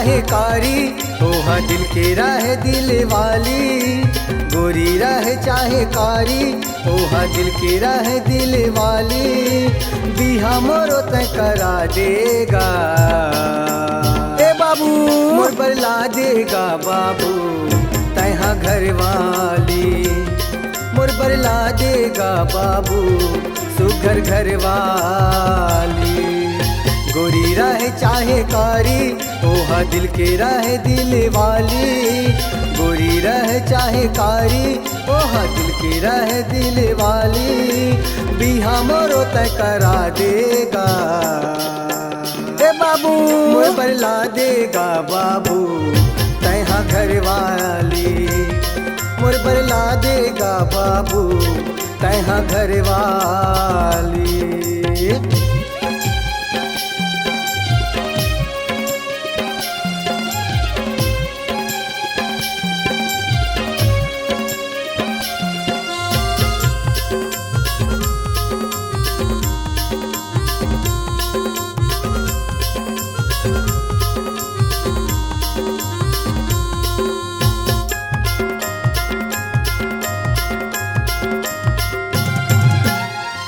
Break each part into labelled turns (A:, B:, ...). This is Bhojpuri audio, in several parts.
A: चाहे कारी, ओहा दिल के रहे दिल वाली। गोरी रहे चाहे कारी, ओहा दिल के रहे दिल वाली। बिहा मोरो तय करा देगा ए बाबू, मोर बरला देगा बाबू तैहा घर वाली। मोर बरला देगा बाबू सुघर घर वाली। गोरी रहे चाहे कारी, ओहा दिल के रहे दिल वाली। गोरी रहे चाहे कारी, ओहा दिल के रहे दिल वाली। बिहा मोरो तय करा देगा ए बाबू, मोर बरला देगा बाबू तैहा घर वाली। मोर बरला देगा बाबू तैहा घर वाली।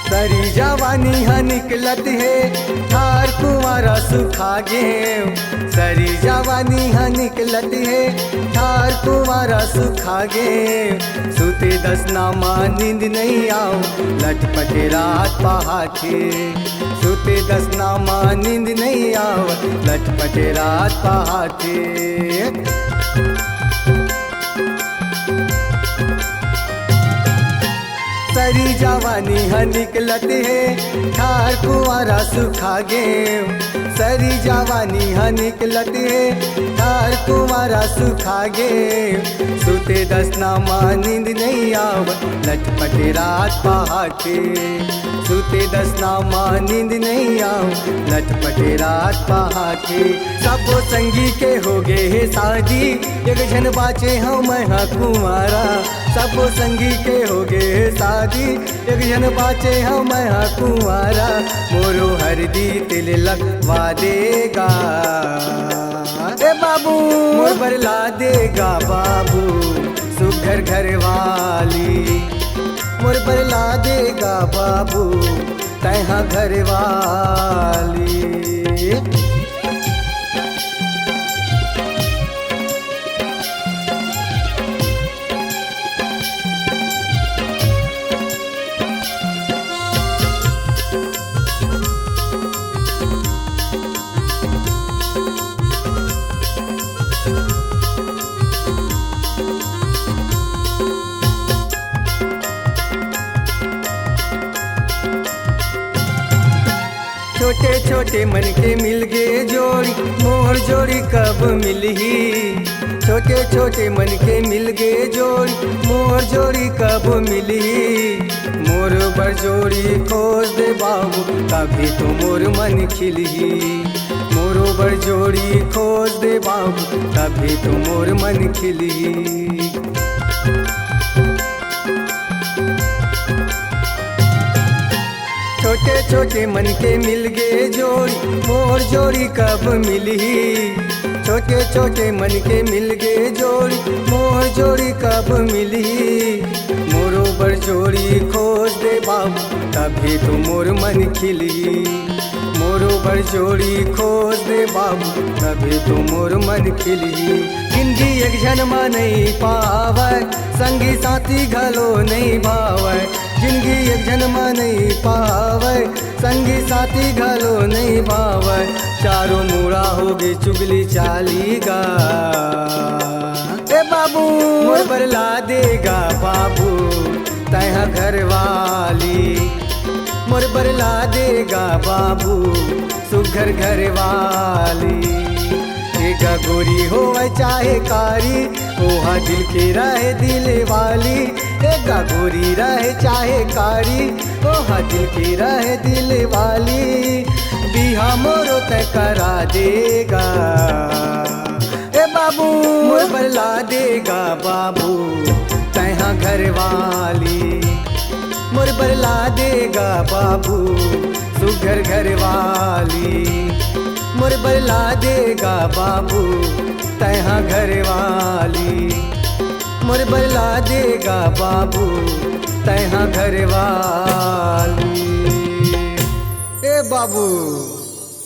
A: सारी जवानी हा निकलत है ठार कुंवारा सुखा गे। सारी जवानी हा निकलत है ठार कुंवारा सुखा गे। सुते दस नामा नींद नहीं आओ लटपटे रात पहाटे। सुते दस नामा नींद नहीं आओ लटपटे रात पहाटे। सारी जवानी हा निकलत है ठार कुंवारा सुखा गे। सारी जवानी हा निकलत है ठार कुंवारा सुखा गे। सुते दस नामा नींद नहीं आव लटपटे रात पहाटे। सुते दस नामा नींद नहीं आव लटपटे रात पहाटे। सबो संगी के हो गे हे शादी, एक जन बाचे हम हा कुंवारा। सबो संगी के हो गे हे शादी, एक जन बाचे हम हा कुंवारा। मोरो हरदी तिल लगवा देगा ए बाबू, मोर बरला देगा बाबू सुघर घर वाली। मोर बरला देगा बाबू तैहा घर वाली। छोटे छोटे मन के मिल गए जोड़ी, मोर जोड़ी कब मिलही। छोटे छोटे मन के मिल गए जोड़ी, मोर जोड़ी कब मिलही। मोर बर जोड़ी खोज दे बाबू तभी तो मोर मन खिलही। मोरो बर जोड़ी खोज दे बाबू तभी तो मोर मन खिलही। छोटे छोटे मन के मिल गए जोड़ी, मोर जोड़ी कब मिलही। छोटे छोटे मन के मिल गए जोड़ी, मोर जोड़ी कब मिलही। मोरो बर जोड़ी खोज दे बाबू तभी तो मोर मन खिलही। मोरो बर जोड़ी खोज दे बाबू तभी तो मोर मन खिलही। जिंदगी एक जन्मा नहीं पावै, संगी साथी घलो नहीं भावै। जिंदगी एक जन्मा नहीं पावै, संगी साथी घलो नहीं भावै। चारों मुड़ा होगी चुगली चालीगा ए बाबू, मोर बरला देगा बाबू तैहा घर वाली। मोर बरला देगा बाबू सुघर घर वाली। एका गोरी हो चाहे कारी, ओहा दिल के रहे दिल वाली। एका गोरी रहे चाहे कारी, ओहा दिल के रहे दिल वाली। बिहा मोरो तय करा देगा ए बाबू, मोर बरला देगा बाबू तैहा घर वाली। मोर बरला देगा बाबू सुघर घर वाली। मोर बदला देगा बाबू तैहा घर वाली, मोर बदला देगा बाबू तैहा घर वाली। ए बाबू